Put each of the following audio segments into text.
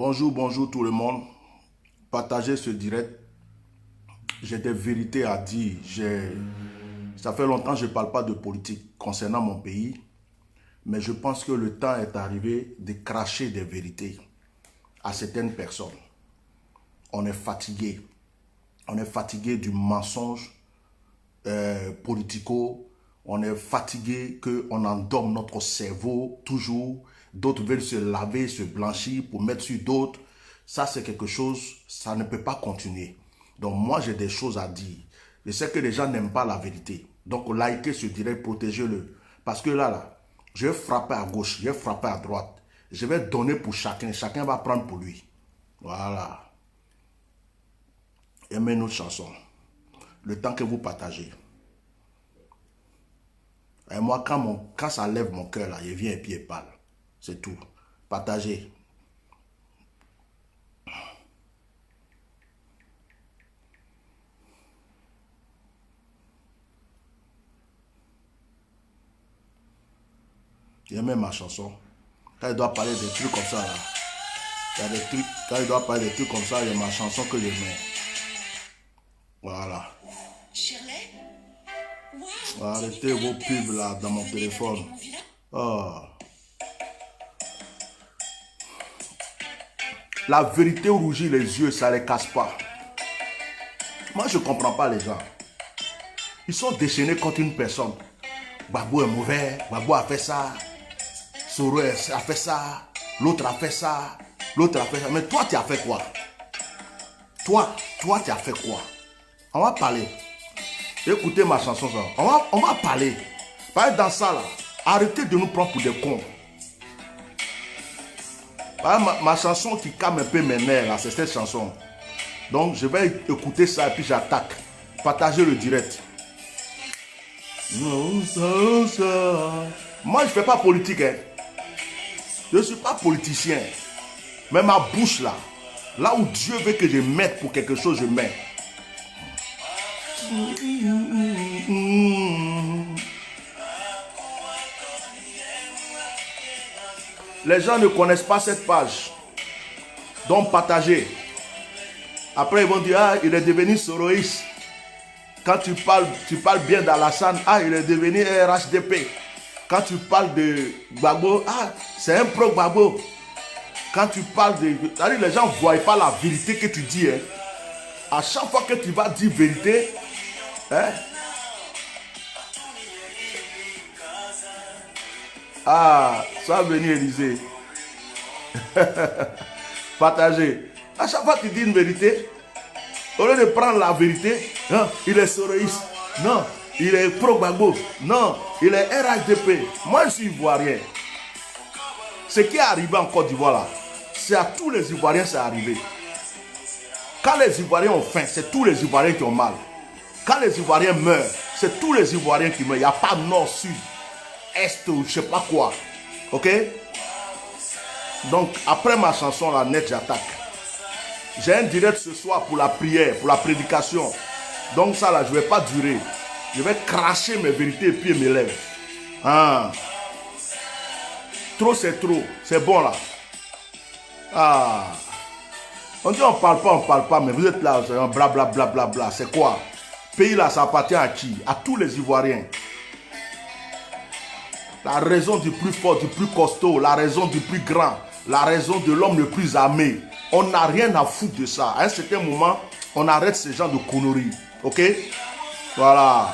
Bonjour, bonjour tout le monde. Partagez ce direct. J'ai des vérités à dire. Ça fait longtemps que je ne parle pas de politique concernant mon pays. Mais je pense que le temps est arrivé de cracher des vérités à certaines personnes. On est fatigué. On est fatigué du mensonge politico. On est fatigué qu'on endorme notre cerveau toujours. D'autres veulent se laver, se blanchir pour mettre sur d'autres. Ça, c'est quelque chose, ça ne peut pas continuer. Donc moi, j'ai des choses à dire. Je sais que les gens n'aiment pas la vérité. Donc likez ce direct, protégez-le. Parce que là, je vais frapper à gauche, je vais frapper à droite. Je vais donner pour chacun. Chacun va prendre pour lui. Voilà. Aimez notre chanson. Le temps que vous partagez. Et moi, quand ça lève mon cœur, là, il vient et puis il parle. C'est tout. Partagez. J'aime ma chanson. Quand il doit parler des trucs comme ça, là. Il y a des trucs, quand il doit parler des trucs comme ça, il y a ma chanson que je mets. Voilà. Arrêtez vos pubs là dans mon téléphone. Oh. La vérité rougit les yeux, ça ne les casse pas. Moi, je ne comprends pas les gens. Ils sont déchaînés contre une personne. Gbagbo est mauvais, Gbagbo a fait ça. Soro a fait ça. L'autre a fait ça. L'autre a fait ça. Mais toi, tu as fait quoi? Toi, tu as fait quoi? On va parler. Écoutez ma chanson, ça. On va parler. Par dans ça, là. Arrêtez de nous prendre pour des cons. Ma chanson qui calme un peu mes nerfs, là, c'est cette chanson. Donc, je vais écouter ça et puis j'attaque. Partagez le direct. Moi, je ne fais pas politique. Hein. Je ne suis pas politicien. Mais ma bouche, là où Dieu veut que je mette pour quelque chose, je mets. Les gens ne connaissent pas cette page. Donc, partagez. Après, ils vont dire, ah, il est devenu soroïste. Quand tu parles bien d'Alassane, ah, il est devenu RHDP. Quand tu parles de Gbagbo, ah, c'est un pro-Gbagbo. Quand tu parles de... C'est-à-dire, les gens ne voient pas la vérité que tu dis. Hein. À chaque fois que tu vas dire vérité, hein, ah, ça va venir, Élysée. Partagez. À chaque fois que tu dis une vérité, au lieu de prendre la vérité, hein, il est soroïste. Non, il est pro-Gbagbo. Non, il est RHDP. Moi, je suis ivoirien. Ce qui est arrivé en Côte d'Ivoire, là, c'est à tous les Ivoiriens, c'est arrivé. Quand les Ivoiriens ont faim, c'est tous les Ivoiriens qui ont mal. Quand les Ivoiriens meurent, c'est tous les Ivoiriens qui meurent. Il n'y a pas nord, sud, est ou je ne sais pas quoi. Ok? Donc, après ma chanson, la net, j'attaque. J'ai un direct ce soir pour la prière, pour la prédication. Donc ça, là, je ne vais pas durer. Je vais cracher mes vérités et puis mes lèvres. Ah. Trop, c'est trop. C'est bon, là. Ah. On dit on parle pas, mais vous êtes là, blablabla, bla, bla, bla. C'est quoi? Pays là, ça appartient à qui? À tous les Ivoiriens. La raison du plus fort, du plus costaud, la raison du plus grand, la raison de l'homme le plus armé. On n'a rien à foutre de ça. À un certain moment, on arrête ce genre de conneries. Ok? Voilà.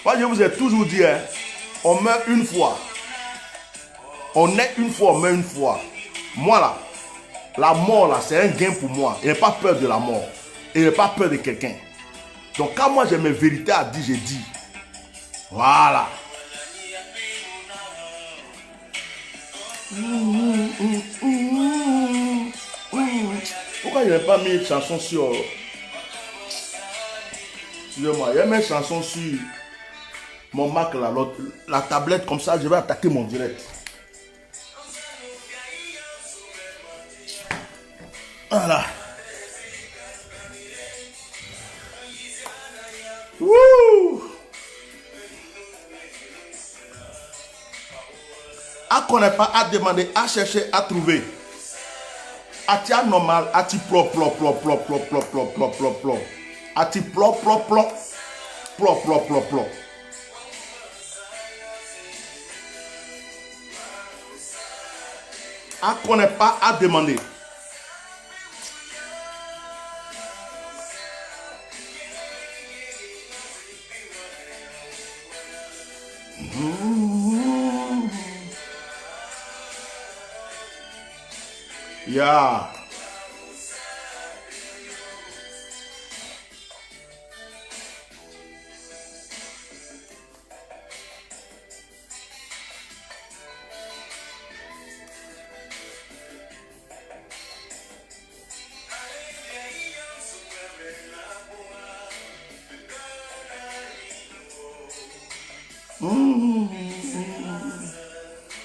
Moi, je vous ai toujours dit, hein, on meurt une fois. On est une fois, on meurt une fois. Moi, là, la mort, là, c'est un gain pour moi. Je n'ai pas peur de la mort. Et je n'ai pas peur de quelqu'un. Donc, quand moi, j'ai mes vérités à dire, je dis. Voilà. Pourquoi je n'ai pas mis une chanson sur... Excusez-moi, il y a mes chansons sur mon Mac, là, la tablette, comme ça, je vais attaquer mon direct. Voilà. Wouh! À connaître pas, à demander, à chercher, à trouver. À tia normal, à ti plop. À ti plop. À connaître pas, à demander. Yeah.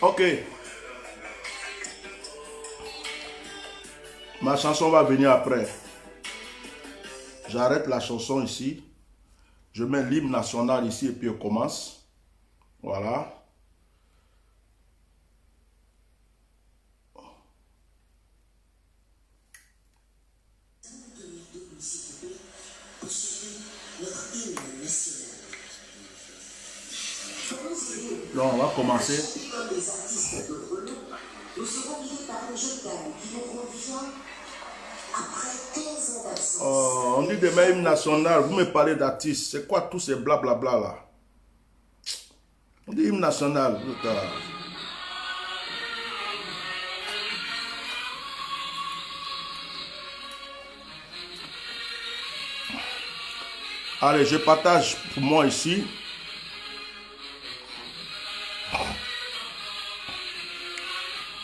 Ok. Ma chanson va venir après. J'arrête la chanson ici. Je mets l'hymne national ici et puis on commence. Voilà. Donc on va commencer. On dit demain hymne national, vous me parlez d'artistes, c'est quoi tous ces blablabla là? On dit hymne national. Allez, je partage pour moi ici.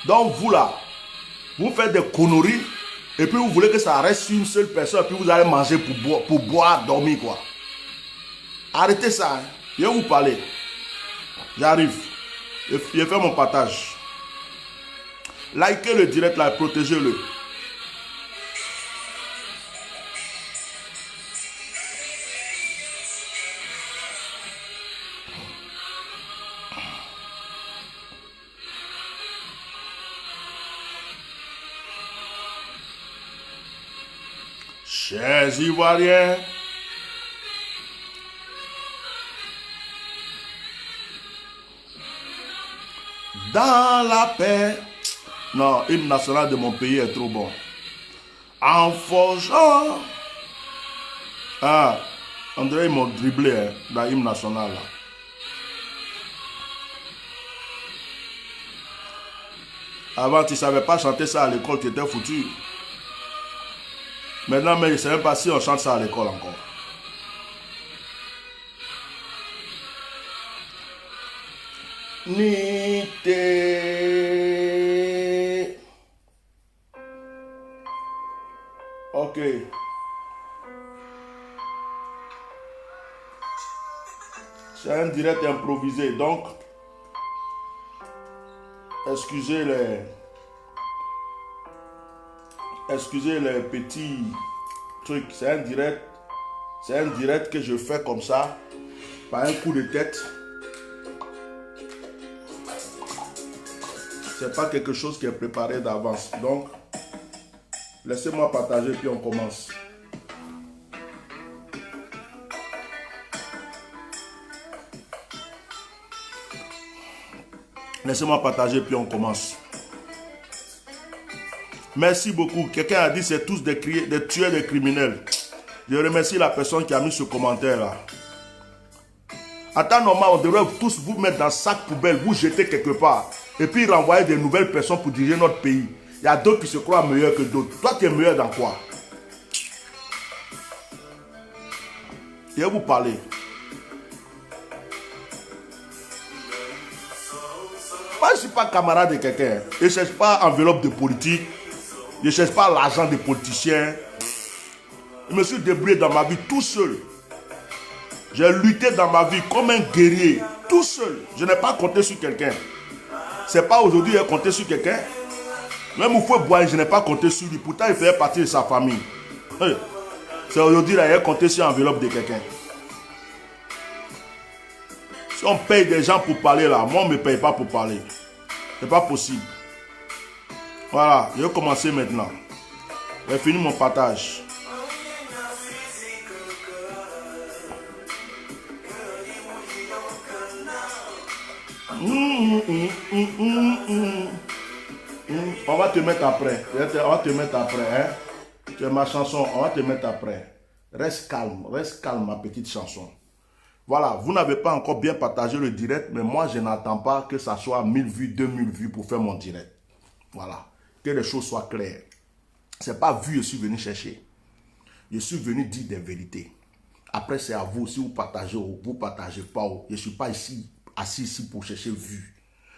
Donc vous là, vous faites des conneries et puis vous voulez que ça reste une seule personne et puis vous allez manger pour boire, dormir quoi. Arrêtez ça, hein. Je vais vous parler. J'arrive. Je fais mon partage. Likez le direct là, protégez-le. Chers Ivoiriens, dans la paix. Non, l'hymne national de mon pays est trop bon. En forgeant. Ah, André, ils m'ont dribblé hein, dans l'hymne national. Là. Avant, tu ne savais pas chanter ça à l'école, tu étais foutu. Maintenant, mais je ne sais même pas si on chante ça à l'école encore. Nité. Ok. C'est un direct improvisé, donc excusez les petits trucs. C'est un direct que je fais comme ça, par un coup de tête. C'est pas quelque chose qui est préparé d'avance. Donc, laissez-moi partager puis on commence. Laissez-moi partager puis on commence. Merci beaucoup. Quelqu'un a dit c'est tous des tueurs, des criminels. Je remercie la personne qui a mis ce commentaire là. En temps normal, on devrait tous vous mettre dans un sac poubelle, vous jeter quelque part. Et puis renvoyer des nouvelles personnes pour diriger notre pays. Il y a d'autres qui se croient meilleurs que d'autres. Toi, tu es meilleur dans quoi? Je vais vous parler. Moi, je ne suis pas camarade de quelqu'un. Je ne cherche pas enveloppe de politique. Je ne cherche pas l'argent des politiciens. Je me suis débrouillé dans ma vie tout seul. J'ai lutté dans ma vie comme un guerrier, tout seul. Je n'ai pas compté sur quelqu'un. Ce n'est pas aujourd'hui qu'il a compté sur quelqu'un. Même au feu bois, je n'ai pas compté sur lui. Pourtant, il faisait partie de sa famille. C'est aujourd'hui qu'il a compté sur l'enveloppe de quelqu'un. Si on paye des gens pour parler là, moi on ne me paye pas pour parler. C'est pas possible. Voilà, je vais commencer maintenant. J'ai fini mon partage. On va te mettre après. On va te mettre après. Hein? C'est ma chanson. On va te mettre après. Reste calme, ma petite chanson. Voilà, vous n'avez pas encore bien partagé le direct, mais moi, je n'attends pas que ça soit 1000 vues, 2000 vues pour faire mon direct. Voilà, que les choses soient claires. Ce n'est pas vu, je suis venu chercher. Je suis venu dire des vérités. Après, c'est à vous, si vous partagez ou vous ne partagez pas. Je ne suis pas ici, assis ici pour chercher vue.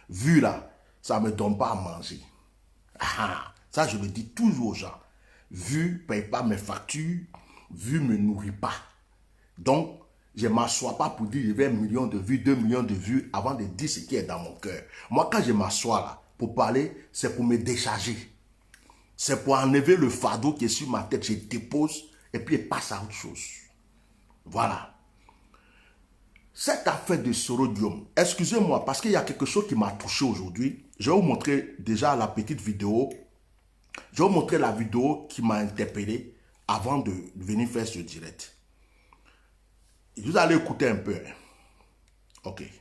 Vue là, ça ne me donne pas à manger. Ah, ça, je le dis toujours aux gens. Vue ne paye pas mes factures. Vue ne me nourrit pas. Donc, je ne m'assois pas pour dire je vais 1 million de vues, 2 millions de vues avant de dire ce qui est dans mon cœur. Moi, quand je m'assois là pour parler, c'est pour me décharger. C'est pour enlever le fardeau qui est sur ma tête. Je dépose et puis je passe à autre chose. Voilà. Cette affaire de Sorodium, excusez-moi parce qu'il y a quelque chose qui m'a touché aujourd'hui. Je vais vous montrer déjà la petite vidéo. Je vais vous montrer la vidéo qui m'a interpellé avant de venir faire ce direct. Vous allez écouter un peu. Ok. Allô,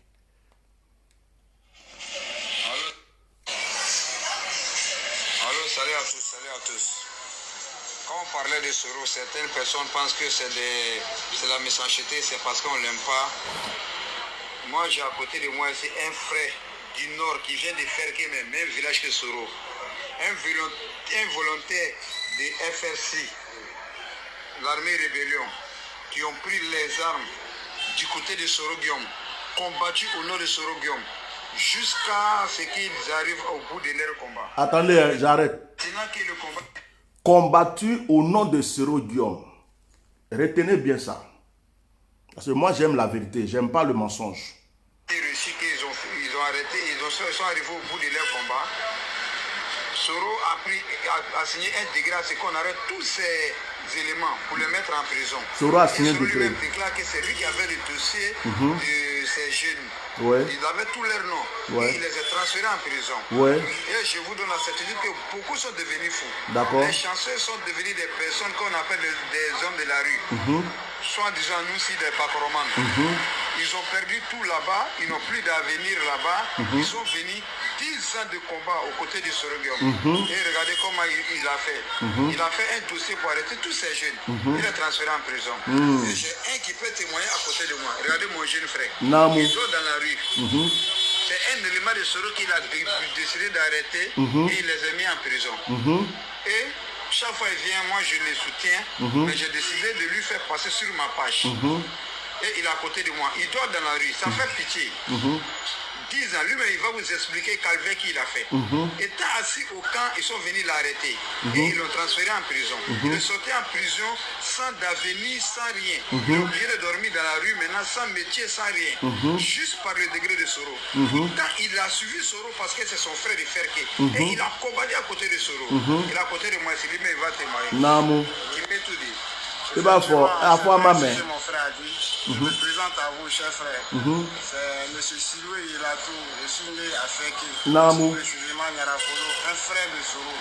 salut à tous. Quand on parlait de Soro, certaines personnes pensent que c'est la méchanceté, c'est parce qu'on ne l'aime pas. Moi, j'ai à côté de moi ici un frère du Nord qui vient de faire le même village que Soro. Un volontaire de FRC, l'armée rébellion, qui ont pris les armes du côté de Sorogium, combattu au nord de Sorogium, jusqu'à ce qu'ils arrivent au bout de leur combat. Attendez, j'arrête. Le combat... Combattu au nom de Sorogium. Retenez bien ça. Parce que moi, j'aime la vérité, j'aime pas le mensonge. Ils ont arrêté, ils sont arrivés au bout de leur combat. Soro a signé un décret à ce qu'on arrête tous ces éléments pour le mettre en prison. Soro a signé un décret. Lui-même déclare que c'est lui qui avait le dossier de ces jeunes. Ouais. Il avait tous leurs noms. Ouais. Et il les a transférés en prison. Ouais. Et je vous donne la certitude que beaucoup sont devenus fous. D'accord. Les chanceux sont devenus des personnes qu'on appelle des hommes de la rue. Soit disant nous aussi des pacromanes. Ils ont perdu tout là-bas, ils n'ont plus d'avenir là-bas. Ils sont venus 10 ans de combat aux côtés du Sorogium. Et regardez comment il a fait. Il a fait un dossier pour arrêter tous ces jeunes. Il les transféré en prison. Et j'ai un qui peut témoigner à côté de moi. Regardez mon jeune frère. Il dort dans la rue. C'est un élément de Soro qu'il a décidé d'arrêter et il les a mis en prison. Et chaque fois il vient, moi je le soutiens, mais j'ai décidé de lui faire passer sur ma page. Et il est à côté de moi. Il dort dans la rue, ça fait pitié. 10 ans, lui-même il va vous expliquer calvaire qu'il a fait. Étant assis au camp, ils sont venus l'arrêter. Et ils l'ont transféré en prison. Il est sorti en prison sans d'avenir, sans rien. Il est obligé de dormir dans la rue maintenant, sans métier, sans rien. Juste par le degré de Soro. Pourtant, il a suivi Soro parce que c'est son frère de Ferke. Et il a combattu à côté de Soro. Il est à côté de moi, c'est lui-même il va témoigner. Il peut tout dire. C'est pas fort. À fois ma main. Mon frère a dit, je me présente à vous, cher frère. C'est M. Siloué Ilatou. Je suis né à Ferke. Précisément Nyarafolo, un frère de Soro.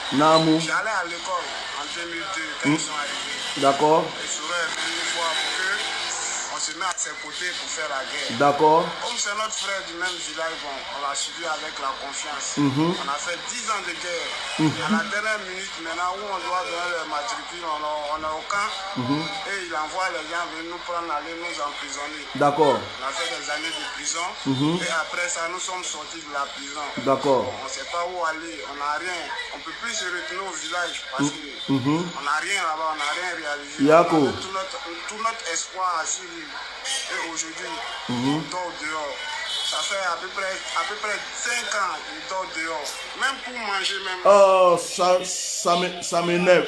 J'allais à l'école en 2002 quand ils sont arrivés. D'accord. Et Soro est venu une fois pour que on se met à ses côtés pour faire la guerre. D'accord. Comme c'est notre frère du même village, bon, on l'a suivi avec la confiance. On a fait 10 ans de guerre. À la dernière minute, maintenant, où on doit donner le matricule, on est au camp. Et il envoie les gens venir nous prendre, aller nous emprisonner. D'accord. On a fait des années de prison. Et après ça, nous sommes sortis de la prison. D'accord. On ne sait pas où aller, on n'a rien. On ne peut plus se retourner au village parce qu'on n'a rien là-bas, on n'a rien réalisé. Yako. Tout notre espoir a sur lui. Et aujourd'hui, on dort dehors. Ça fait à peu près 5 ans qu'il dort dehors. Même pour manger, même. Oh, ça m'énerve.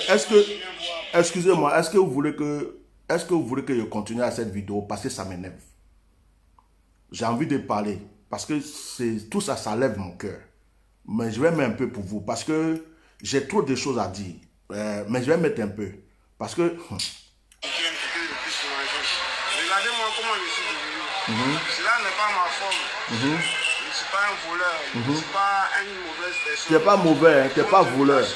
Excusez-moi, est-ce que vous voulez que je continue à cette vidéo parce que ça m'énerve? J'ai envie de parler parce que tout ça, ça lève mon cœur. Mais je vais mettre un peu pour vous parce que j'ai trop de choses à dire. Mais je vais mettre un peu parce que... Regardez-moi comment je suis devenu. Cela n'est pas ma forme. Je suis suis pas un voleur, je ne suis pas une mauvaise personne. Tu n'es pas mauvais, hein, tu n'es pas voleur.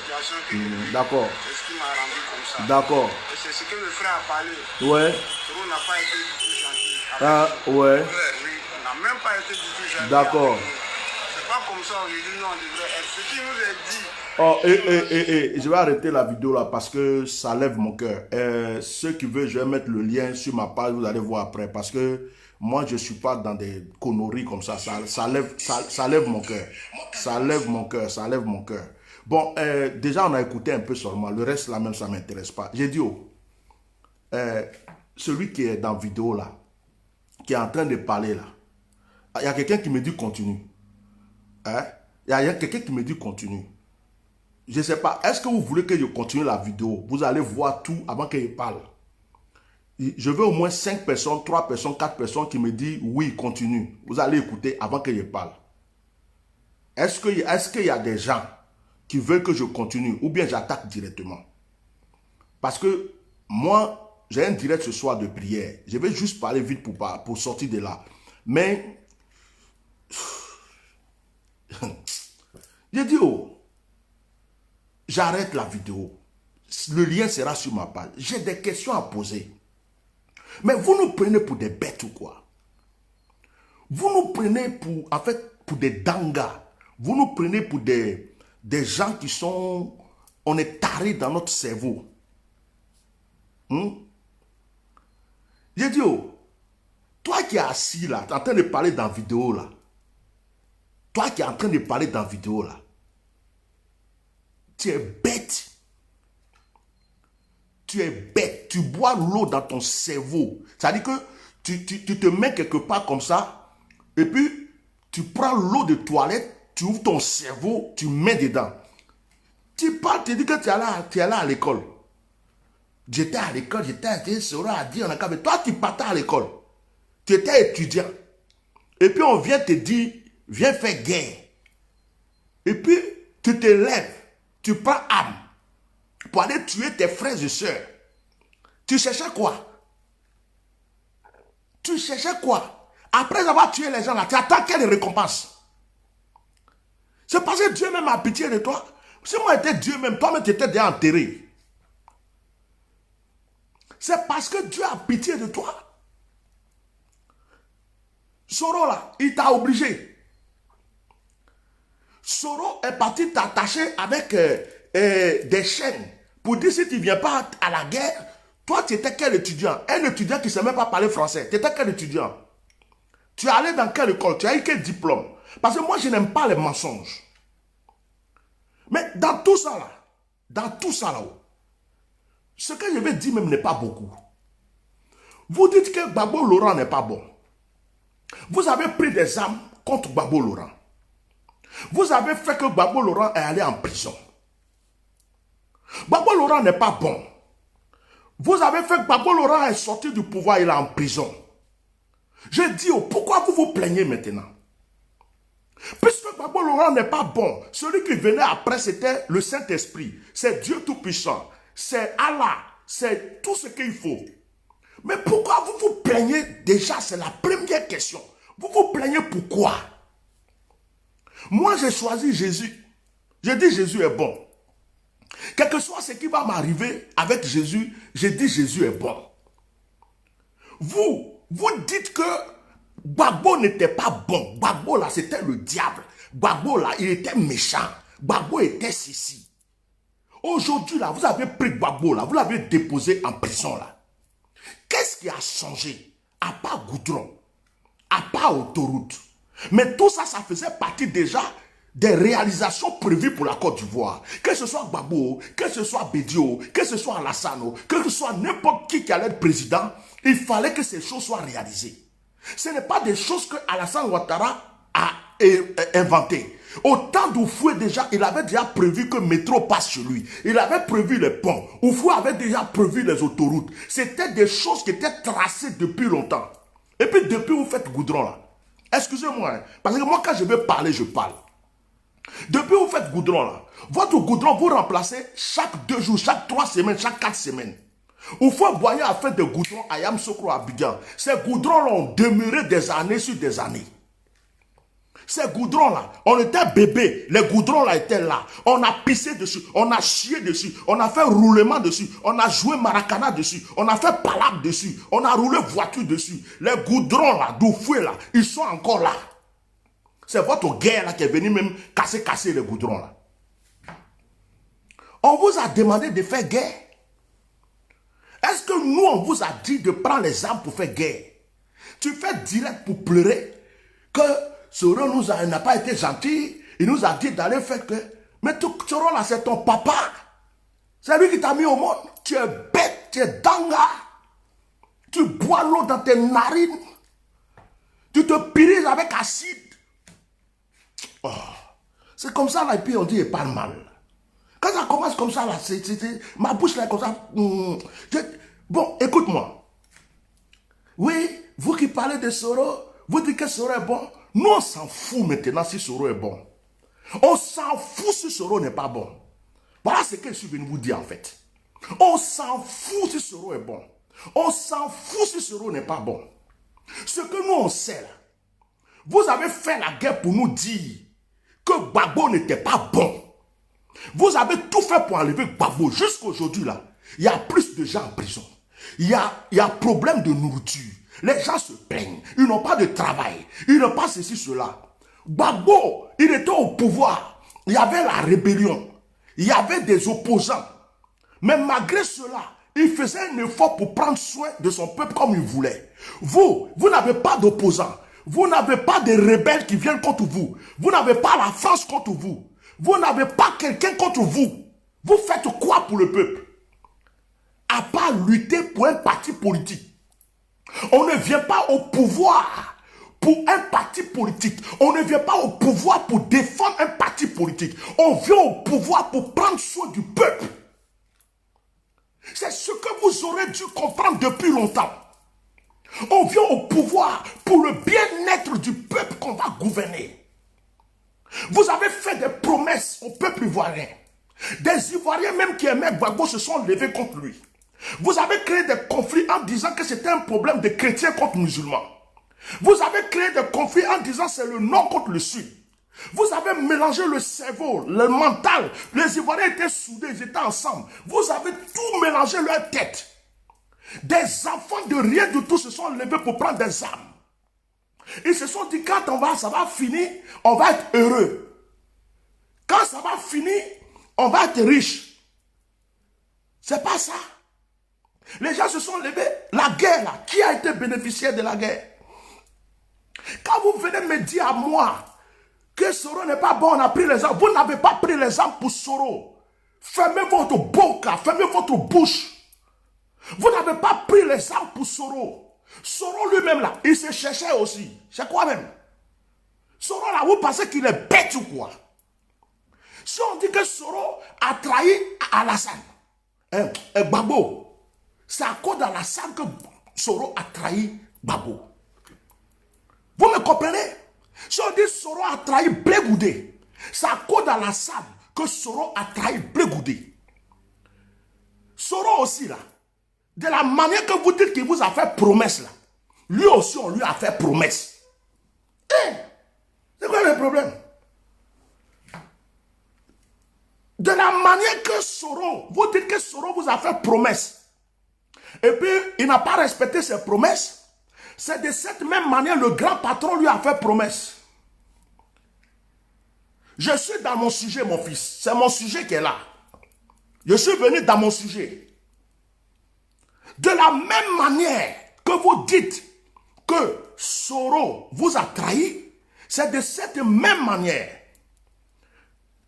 D'accord. C'est ce qui m'a rendu comme ça. D'accord. Et c'est ce que le frère a parlé. Ouais. Toro n'a pas été du tout gentil. Ah, ouais. Oui, on n'a même pas été du tout gentil. D'accord. C'est pas comme ça aujourd'hui, nous on devrait être. Ce qui nous est dit. Oh, je vais arrêter la vidéo là parce que ça lève mon cœur. Ceux qui veulent, je vais mettre le lien sur ma page, vous allez voir après. Parce que moi, je ne suis pas dans des conneries comme ça. Ça lève mon cœur. Ça lève mon cœur, ça lève mon cœur. Bon, déjà, on a écouté un peu seulement. Le reste, là même, ça ne m'intéresse pas. J'ai dit, celui qui est dans la vidéo là, qui est en train de parler là, il y a quelqu'un qui me dit continue. Hein? Il y a quelqu'un qui me dit continue. Je ne sais pas, est-ce que vous voulez que je continue la vidéo? Vous allez voir tout avant qu'il parle. Je veux au moins 5 personnes, 3 personnes, 4 personnes qui me disent oui, continue. Vous allez écouter avant que je parle. Est-ce qu'il y a des gens qui veulent que je continue ou bien j'attaque directement? Parce que moi, j'ai un direct ce soir de prière. Je vais juste parler vite pour sortir de là. Mais, j'ai dit, j'arrête la vidéo. Le lien sera sur ma page. J'ai des questions à poser. Mais vous nous prenez pour des bêtes ou quoi? Vous nous prenez pour des dangas. Vous nous prenez pour des gens qui sont... On est tarés dans notre cerveau. J'ai dit, toi qui es assis là, tu es en train de parler dans la vidéo là. Toi qui es en train de parler dans la vidéo là. Tu es bête. Tu es bête. Tu bois l'eau dans ton cerveau. C'est-à-dire que tu te mets quelque part comme ça et puis tu prends l'eau de toilette, tu ouvres ton cerveau, tu mets dedans. Tu parles, tu dis que tu es allé à l'école. J'étais à l'école, toi tu partais à l'école. Tu étais étudiant. Et puis on vient te dire, viens faire guerre. Et puis tu te lèves. Tu prends arme pour aller tuer tes frères et sœurs. Tu cherchais quoi? Tu cherchais quoi? Après avoir tué les gens là, tu attends quelle récompense? C'est parce que Dieu même a pitié de toi. Si moi j'étais Dieu même, toi-même tu étais déjà enterré. C'est parce que Dieu a pitié de toi. Soro là, il t'a obligé. Soro est parti t'attacher avec des chaînes pour dire si tu ne viens pas à la guerre, toi tu étais quel étudiant? Un étudiant qui ne sait même pas parler français. Tu étais quel étudiant? Tu es allé dans quelle école? Tu as eu quel diplôme? Parce que moi je n'aime pas les mensonges. Mais dans tout ça là, ce que je vais dire même n'est pas beaucoup. Vous dites que Gbagbo Laurent n'est pas bon. Vous avez pris des armes contre Gbagbo Laurent. Vous avez fait que Gbagbo Laurent est allé en prison. Gbagbo Laurent n'est pas bon. Vous avez fait que Gbagbo Laurent est sorti du pouvoir, il est en prison. Je dis, pourquoi vous vous plaignez maintenant? Puisque Gbagbo Laurent n'est pas bon, celui qui venait après c'était le Saint-Esprit. C'est Dieu Tout-Puissant. C'est Allah. C'est tout ce qu'il faut. Mais pourquoi vous vous plaignez? Déjà, c'est la première question. Vous vous plaignez pourquoi? Moi, j'ai choisi Jésus. J'ai dit Jésus est bon. Quel que soit ce qui va m'arriver avec Jésus, j'ai dit Jésus est bon. Vous dites que Gbagbo n'était pas bon. Gbagbo là, c'était le diable. Gbagbo là, il était méchant. Gbagbo était ceci. Aujourd'hui là, vous avez pris Gbagbo là, vous l'avez déposé en prison là. Qu'est-ce qui a changé? À part goudron, à part autoroute. Mais tout ça, ça faisait partie déjà des réalisations prévues pour la Côte d'Ivoire. Que ce soit Gbagbo, que ce soit Bédio, que ce soit Alassane, que ce soit n'importe qui allait être président, il fallait que ces choses soient réalisées. Ce n'est pas des choses que Alassane Ouattara a inventées. Au temps d'Oufoué déjà, il avait déjà prévu que le métro passe chez lui. Il avait prévu les ponts. Oufoué avait déjà prévu les autoroutes. C'était des choses qui étaient tracées depuis longtemps. Et puis depuis, vous faites goudron là. Excusez-moi, hein, parce que moi quand je vais parler, je parle. Depuis vous faites goudron là, votre goudron vous remplacez chaque 2 jours, chaque 3 semaines, chaque 4 semaines. Oufoué Boigny a fait des goudrons à Yamoussoukro, à Abidjan. Ces goudrons là ont demeuré des années sur des années. Ces goudrons-là, on était bébé, les goudrons-là étaient là. On a pissé dessus, on a chié dessus, on a fait roulement dessus, on a joué maracana dessus, on a fait palabre dessus, on a roulé voiture dessus. Les goudrons-là, d'où fouet là, ils sont encore là. C'est votre guerre là qui est venue même casser les goudrons-là. On vous a demandé de faire guerre. Est-ce que nous, on vous a dit de prendre les armes pour faire guerre? Tu fais direct pour pleurer que Soro n'a pas été gentil. Il nous a dit d'aller faire que... Mais Soro là, c'est ton papa. C'est lui qui t'a mis au monde. Tu es bête, tu es danga. Tu bois l'eau dans tes narines. Tu te pirises avec acide. Oh. C'est comme ça là, et puis on dit il parle mal. Quand ça commence comme ça là, ma bouche là est comme ça. Bon, écoute-moi. Oui, vous qui parlez de Soro, vous dites que Soro est bon. Nous, on s'en fout maintenant si Soro est bon. On s'en fout si Soro n'est pas bon. Voilà ce que je suis venu vous dire en fait. On s'en fout si Soro est bon. On s'en fout si Soro n'est pas bon. Ce que nous, on sait là, vous avez fait la guerre pour nous dire que Gbagbo n'était pas bon. Vous avez tout fait pour enlever Gbagbo. Jusqu'aujourd'hui là, il y a plus de gens en prison. Il y a problème de nourriture. Les gens se plaignent. Ils n'ont pas de travail. Ils n'ont pas ceci, cela. Gbagbo, il était au pouvoir. Il y avait la rébellion. Il y avait des opposants. Mais malgré cela, il faisait un effort pour prendre soin de son peuple comme il voulait. Vous n'avez pas d'opposants. Vous n'avez pas de rebelles qui viennent contre vous. Vous n'avez pas la France contre vous. Vous n'avez pas quelqu'un contre vous. Vous faites quoi pour le peuple? À part lutter pour un parti politique. On ne vient pas au pouvoir pour un parti politique. On ne vient pas au pouvoir pour défendre un parti politique. On vient au pouvoir pour prendre soin du peuple. C'est ce que vous aurez dû comprendre depuis longtemps. On vient au pouvoir pour le bien-être du peuple qu'on va gouverner. Vous avez fait des promesses au peuple ivoirien. Des Ivoiriens même qui aimaient Gbagbo se sont levés contre lui. Vous avez créé des conflits en disant que c'était un problème de chrétiens contre musulmans. Vous avez créé des conflits en disant que c'est le nord contre le sud. Vous avez mélangé le cerveau, le mental. Les Ivoiriens étaient soudés, ils étaient ensemble. Vous avez tout mélangé leur tête. Des enfants de rien du tout se sont levés pour prendre des armes. Ils se sont dit, quand ça va finir, on va être heureux. Quand ça va finir, on va être riche. C'est pas ça. Les gens se sont levés. La guerre, là, qui a été bénéficiaire de la guerre? Quand vous venez me dire à moi que Soro n'est pas bon, on a pris les armes. Vous n'avez pas pris les armes pour Soro. Fermez votre boca, fermez votre bouche. Vous n'avez pas pris les armes pour Soro. Soro lui-même là, il se cherchait aussi. C'est quoi même? Soro là, vous pensez qu'il est bête ou quoi? Si on dit que Soro a trahi Alassane, Gbagbo, c'est à cause d'Alassane que Soro a trahi Gbagbo. Vous me comprenez? Si on dit Soro a trahi Blé Goudé, c'est à cause d'Alassane que Soro a trahi Blé Goudé. Soro aussi là, de la manière que vous dites qu'il vous a fait promesse là, lui aussi on lui a fait promesse. C'est quoi le problème? De la manière que Soro, vous dites que Soro vous a fait promesse, et puis il n'a pas respecté ses promesses, c'est de cette même manière le grand patron lui a fait promesse. Je suis dans mon sujet, mon fils. C'est mon sujet qui est là. Je suis venu dans mon sujet. De la même manière que vous dites que Soro vous a trahi, c'est de cette même manière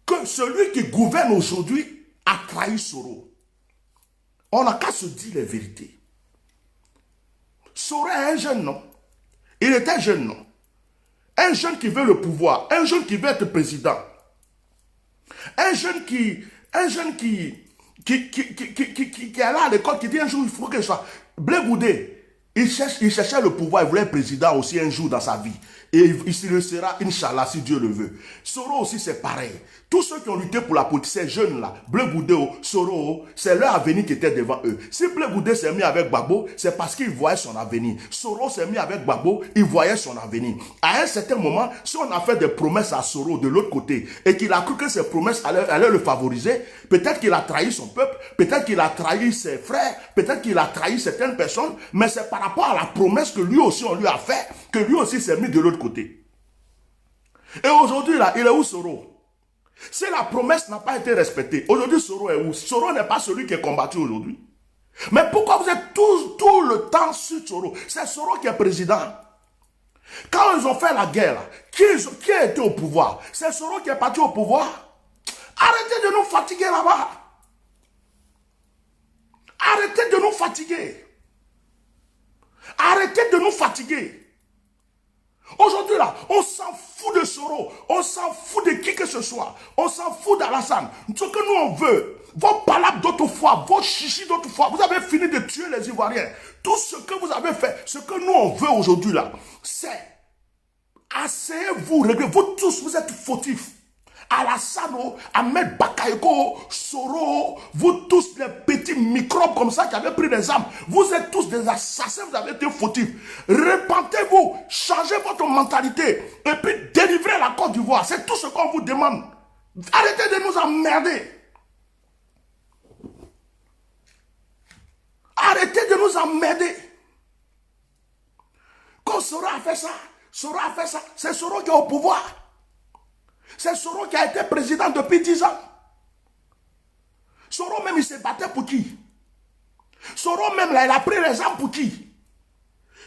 que celui qui gouverne aujourd'hui a trahi Soro. On n'a qu'à se dire les vérités. Soro est un jeune, non? Il était jeune, non? Un jeune qui veut le pouvoir, un jeune qui veut être président, un jeune qui est là à l'école, qui dit un jour il faut que je sois. Blé Goudé, il cherchait le pouvoir, il voulait être président aussi un jour dans sa vie. Et il le sera, Inch'Allah, si Dieu le veut. Soro aussi, c'est pareil. Tous ceux qui ont lutté pour la politique, ces jeunes-là, Blé Goudé, Soro, c'est leur avenir qui était devant eux. Si Blé Goudé s'est mis avec Gbagbo, c'est parce qu'il voyait son avenir. Soro s'est mis avec Gbagbo, il voyait son avenir. À un certain moment, si on a fait des promesses à Soro de l'autre côté, et qu'il a cru que ces promesses allaient le favoriser, peut-être qu'il a trahi son peuple, peut-être qu'il a trahi ses frères, peut-être qu'il a trahi certaines personnes, mais c'est par rapport à la promesse que lui aussi on lui a fait, que lui aussi s'est mis de l'autre côté. Et aujourd'hui, là, il est où Soro? Si la promesse n'a pas été respectée, aujourd'hui Soro est où? Soro n'est pas celui qui est combattu aujourd'hui. Mais pourquoi vous êtes tout le temps sur Soro? C'est Soro qui est président. Quand ils ont fait la guerre, qui a été au pouvoir? C'est Soro qui est parti au pouvoir. Arrêtez de nous fatiguer là-bas. Arrêtez de nous fatiguer. Arrêtez de nous fatiguer. Aujourd'hui, là, on s'en fout de Soro, on s'en fout de qui que ce soit, on s'en fout d'Alassane. Ce que nous on veut, vos palabres d'autrefois, vos chichis d'autrefois, vous avez fini de tuer les Ivoiriens. Tout ce que vous avez fait, ce que nous on veut aujourd'hui, là, c'est asseyez-vous, regardez, vous tous, vous êtes fautifs. Alassane, Ahmed Bakayoko, Soro, vous tous les petits microbes comme ça qui avaient pris des armes, vous êtes tous des assassins, vous avez été fautifs. Repentez-vous, changez votre mentalité et puis délivrez la Côte d'Ivoire. C'est tout ce qu'on vous demande. Arrêtez de nous emmerder. Arrêtez de nous emmerder. Quand Soro a fait ça, c'est Soro qui est au pouvoir. C'est Soro qui a été président depuis 10 ans. Soro même, il se battait pour qui? Soro même, là, il a pris les armes pour qui?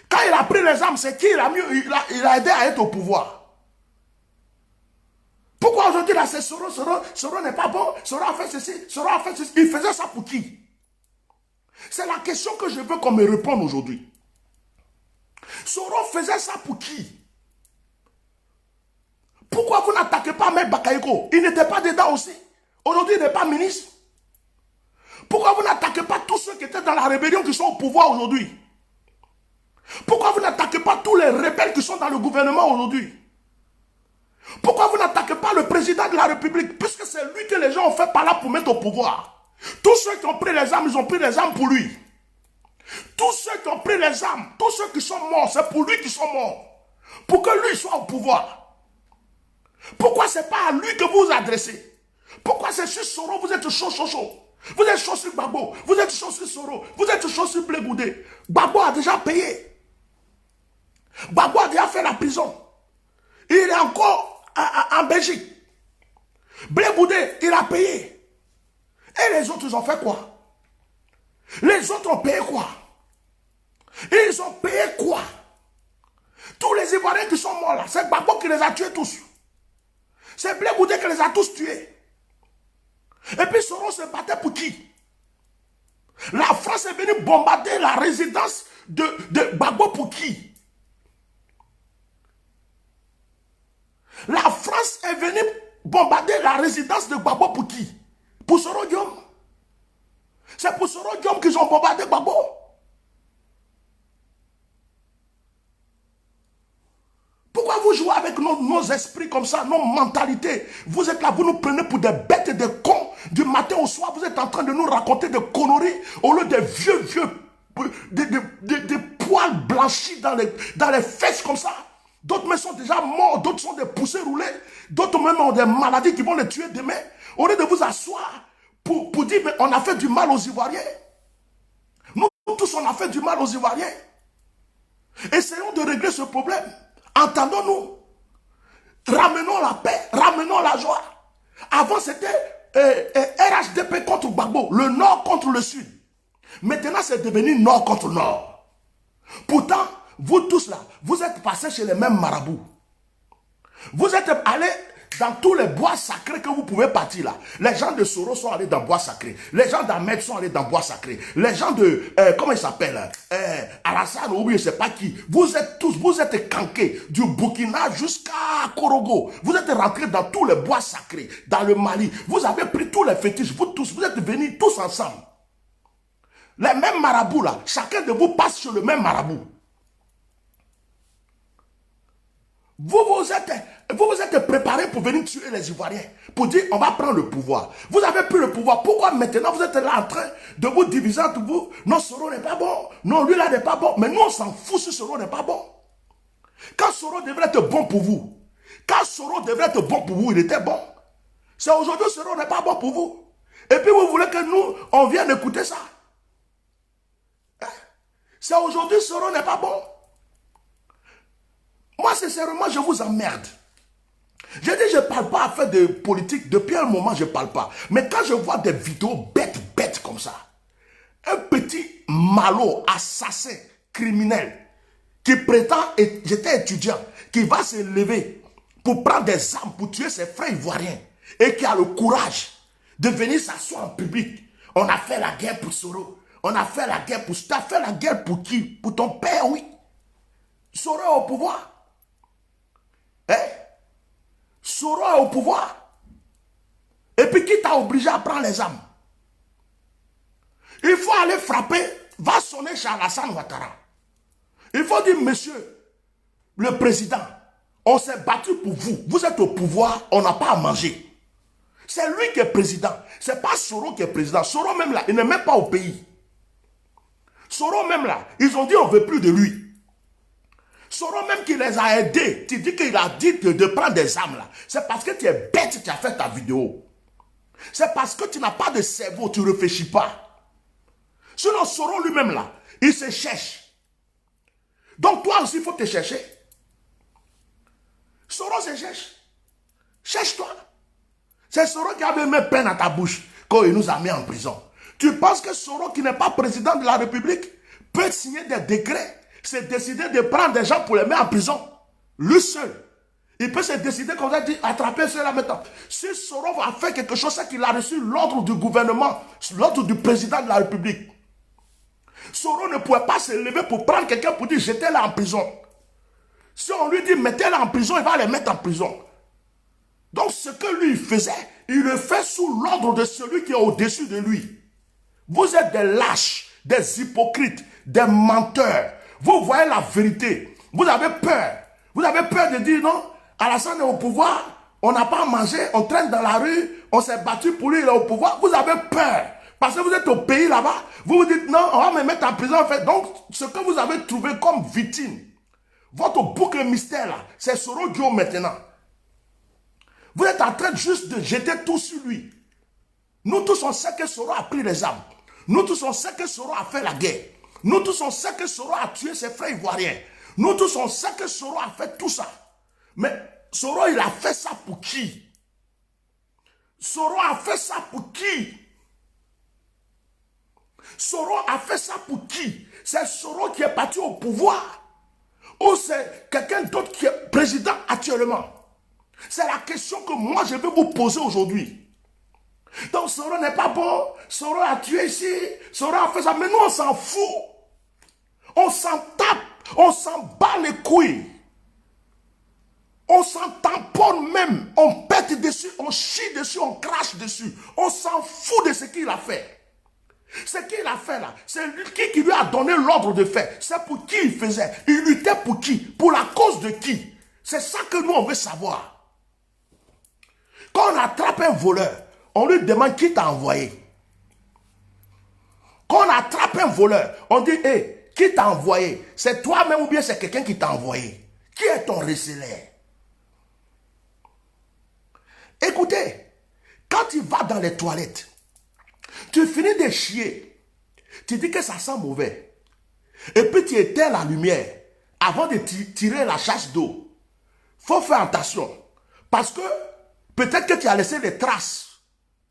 Quand il a pris les armes, c'est qui il a aidé à être au pouvoir. Pourquoi aujourd'hui, là, c'est Soro n'est pas bon, Soro a fait ceci, Soro a fait ceci. Il faisait ça pour qui? C'est la question que je veux qu'on me réponde aujourd'hui. Soro faisait ça pour qui? Pourquoi vous n'attaquez pas Ahmed Bakayoko? Il n'était pas dedans aussi. Aujourd'hui, il n'est pas ministre. Pourquoi vous n'attaquez pas tous ceux qui étaient dans la rébellion qui sont au pouvoir aujourd'hui? Pourquoi vous n'attaquez pas tous les rebelles qui sont dans le gouvernement aujourd'hui? Pourquoi vous n'attaquez pas le président de la République? Puisque c'est lui que les gens ont fait par là pour mettre au pouvoir. Tous ceux qui ont pris les armes, ils ont pris les armes pour lui. Tous ceux qui ont pris les armes, tous ceux qui sont morts, c'est pour lui qu'ils sont morts. Pour que lui soit au pouvoir. Pourquoi ce n'est pas à lui que vous vous adressez? Pourquoi c'est sur Soro, vous êtes chaud? Vous êtes chaud sur Gbagbo, vous êtes chaud sur Soro, vous êtes chaud sur Blé Goudé. Gbagbo a déjà payé. Gbagbo a déjà fait la prison. Il est encore en Belgique. Blé Goudé, il a payé. Et les autres, ils ont fait quoi? Les autres ont payé quoi? Ils ont payé quoi? Tous les Ivoiriens qui sont morts là, c'est Gbagbo qui les a tués tous. C'est Blé Goudé qui les a tous tués. Et puis Soro se battait pour qui? La France est venue bombarder la résidence de Gbagbo pour qui? La France est venue bombarder la résidence de Gbagbo pour qui? Pour Soro Diom. C'est pour Soro Diom qu'ils ont bombardé Gbagbo. Pourquoi vous jouez avec nos esprits comme ça, nos mentalités? Vous êtes là, vous nous prenez pour des bêtes et des cons. Du matin au soir, vous êtes en train de nous raconter des conneries au lieu des vieux, des poils blanchis dans les fesses comme ça. D'autres même sont déjà morts, d'autres sont des poussées roulées, d'autres même ont des maladies qui vont les tuer demain. Au lieu de vous asseoir pour dire, mais on a fait du mal aux Ivoiriens. Nous tous, on a fait du mal aux Ivoiriens. Essayons de régler ce problème. Entendons-nous. Ramenons la paix, ramenons la joie. Avant, c'était RHDP contre Gbagbo, le nord contre le sud. Maintenant, c'est devenu nord contre nord. Pourtant, vous tous là, vous êtes passés chez les mêmes marabouts. Vous êtes allés dans tous les bois sacrés que vous pouvez partir là. Les gens de Soro sont allés dans bois sacré. Les gens d'Ahmed sont allés dans bois sacré. Les gens de, comment il s'appelle, Alassane ou je ne sais pas qui. Vous êtes tous, vous êtes cankés du Burkina jusqu'à Korogo. Vous êtes rentrés dans tous les bois sacrés, dans le Mali. Vous avez pris tous les fétiches, vous tous, vous êtes venus tous ensemble. Les mêmes marabouts là, chacun de vous passe sur le même marabout. Vous vous êtes préparé pour venir tuer les Ivoiriens, pour dire on va prendre le pouvoir. Vous avez pris le pouvoir. Pourquoi maintenant vous êtes là en train de vous diviser entre vous? Non, Soro n'est pas bon. Non, lui là n'est pas bon. Mais nous on s'en fout si Soro n'est pas bon. Quand Soro devrait être bon pour vous, quand Soro devrait être bon pour vous, il était bon. C'est aujourd'hui Soro n'est pas bon pour vous. Et puis vous voulez que nous, on vienne écouter ça. Hein? C'est aujourd'hui Soro n'est pas bon. Moi, sincèrement, je vous emmerde. Je dis, je ne parle pas à faire de politique. Depuis un moment, je ne parle pas. Mais quand je vois des vidéos bêtes comme ça, un petit malot, assassin, criminel, qui prétend, j'étais étudiant, qui va se lever pour prendre des armes, pour tuer ses frères ivoiriens, et qui a le courage de venir s'asseoir en public. On a fait la guerre pour Soro. On a fait la guerre pour... Tu as fait la guerre pour qui? Pour ton père, oui. Soro est au pouvoir. Hein? Soro est au pouvoir. Et puis qui t'a obligé à prendre les armes? Il faut aller frapper, va sonner chez Alassane Ouattara. Il faut dire, monsieur le président, on s'est battu pour vous. Vous êtes au pouvoir, on n'a pas à manger. C'est lui qui est président. C'est pas Soro qui est président. Soro même là, il n'est même pas au pays. Soro même là, ils ont dit on ne veut plus de lui. Soro même qui les a aidés, tu dis qu'il a dit de prendre des armes là. C'est parce que tu es bête que tu as fait ta vidéo. C'est parce que tu n'as pas de cerveau, tu ne réfléchis pas. Sinon Soro lui-même là, il se cherche. Donc toi aussi il faut te chercher. Soro se cherche. Cherche-toi. C'est Soro qui a mis peine à ta bouche quand il nous a mis en prison. Tu penses que Soro qui n'est pas président de la République peut signer des décrets? C'est décider de prendre des gens pour les mettre en prison. Lui seul. Il peut se décider comme ça, dire attraper ceux-là maintenant. Si Soro va faire quelque chose, c'est qu'il a reçu l'ordre du gouvernement, l'ordre du président de la République. Soro ne pouvait pas se lever pour prendre quelqu'un pour dire jetez-la en prison. Si on lui dit mettez-la en prison, il va les mettre en prison. Donc ce que lui faisait, il le fait sous l'ordre de celui qui est au-dessus de lui. Vous êtes des lâches, des hypocrites, des menteurs. Vous voyez la vérité. Vous avez peur. Vous avez peur de dire non, Alassane est au pouvoir, on n'a pas mangé, on traîne dans la rue, on s'est battu pour lui, il est au pouvoir. Vous avez peur. Parce que vous êtes au pays là-bas, vous vous dites non, on va me mettre en prison en fait. Donc, ce que vous avez trouvé comme victime, votre boucle mystère là, c'est Soro Guillaume maintenant. Vous êtes en train juste de jeter tout sur lui. Nous tous on sait que Soro a pris les armes. Nous tous on sait que Soro a fait la guerre. Nous tous on sait que Soro a tué ses frères ivoiriens. Nous tous on sait que Soro a fait tout ça. Mais Soro il a fait ça pour qui? Soro a fait ça pour qui? Soro a fait ça pour qui? C'est Soro qui est parti au pouvoir? Ou c'est quelqu'un d'autre qui est président actuellement? C'est la question que moi je vais vous poser aujourd'hui. Donc Soro n'est pas bon, Soro a tué ici, Soro a fait ça, mais nous on s'en fout. On s'en tape, on s'en bat les couilles. On s'en tamponne même, on pète dessus, on chie dessus, on crache dessus. On s'en fout de ce qu'il a fait. Ce qu'il a fait là, c'est lui qui lui a donné l'ordre de faire. C'est pour qui il faisait. Il luttait pour qui? Pour la cause de qui? C'est ça que nous on veut savoir. Quand on attrape un voleur, on lui demande qui t'a envoyé. Quand on attrape un voleur, on dit, hey, qui t'a envoyé? C'est toi-même ou bien c'est quelqu'un qui t'a envoyé? Qui est ton recelaire? Écoutez, quand tu vas dans les toilettes, tu finis de chier, tu dis que ça sent mauvais, et puis tu éteins la lumière avant de tirer la chasse d'eau. Il faut faire attention, parce que peut-être que tu as laissé des traces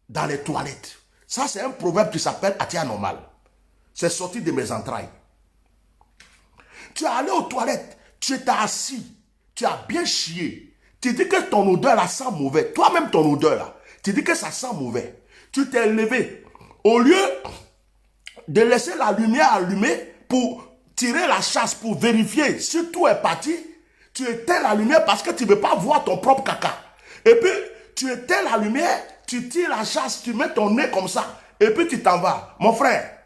dans les toilettes. Ça, c'est un proverbe qui s'appelle Atia Normal. C'est sorti de mes entrailles. Tu es allé aux toilettes, tu t'es assis, tu as bien chié. Tu dis que ton odeur là sent mauvais. Toi-même ton odeur là, tu dis que ça sent mauvais. Tu t'es levé. Au lieu de laisser la lumière allumée pour tirer la chasse, pour vérifier si tout est parti, tu éteins la lumière parce que tu ne veux pas voir ton propre caca. Et puis, tu éteins la lumière, tu tires la chasse, tu mets ton nez comme ça, et puis tu t'en vas. Mon frère,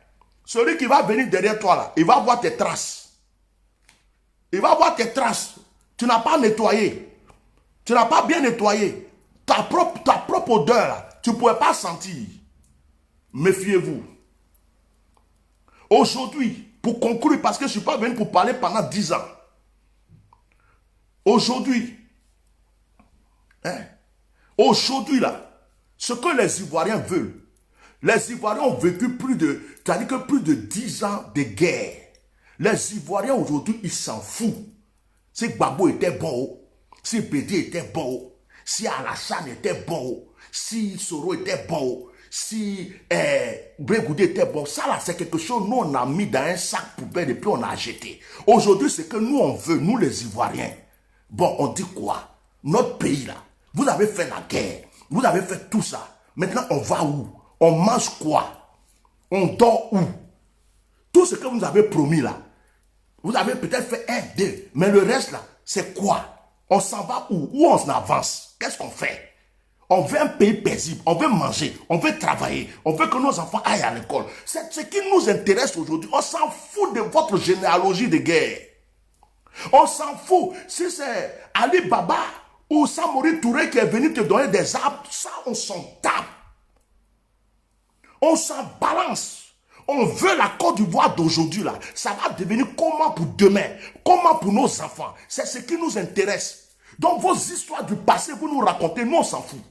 celui qui va venir derrière toi là, il va voir tes traces. Il va voir tes traces. Tu n'as pas nettoyé. Tu n'as pas bien nettoyé. Ta propre odeur, là, tu ne pouvais pas sentir. Méfiez-vous. Aujourd'hui, pour conclure, parce que je ne suis pas venu pour parler pendant 10 ans. Aujourd'hui, aujourd'hui là, ce que les Ivoiriens veulent, les Ivoiriens ont vécu plus de 10 ans de guerre. Les Ivoiriens aujourd'hui, ils s'en foutent. Si Gbagbo était bon, si Bédé était bon, si Alassane était bon, si Soro était bon, si Brégoudé était bon, ça là c'est quelque chose nous on a mis dans un sac poubelle et puis on a jeté. Aujourd'hui c'est que nous on veut, nous les Ivoiriens. Bon, on dit quoi? Notre pays là, vous avez fait la guerre, vous avez fait tout ça. Maintenant on va où? On mange quoi? On dort où? Tout ce que vous avez promis là, vous avez peut-être fait 1, 2, mais le reste là, c'est quoi? On s'en va où? Où on avance? Qu'est-ce qu'on fait? On veut un pays paisible, on veut manger, on veut travailler, on veut que nos enfants aillent à l'école. C'est ce qui nous intéresse aujourd'hui. On s'en fout de votre généalogie de guerre. On s'en fout. Si c'est Ali Baba ou Samori Touré qui est venu te donner des arbres, ça on s'en tape. On s'en balance. On veut la Côte d'Ivoire d'aujourd'hui là. Ça va devenir comment pour demain? Comment pour nos enfants? C'est ce qui nous intéresse. Donc vos histoires du passé, vous nous racontez, nous on s'en fout.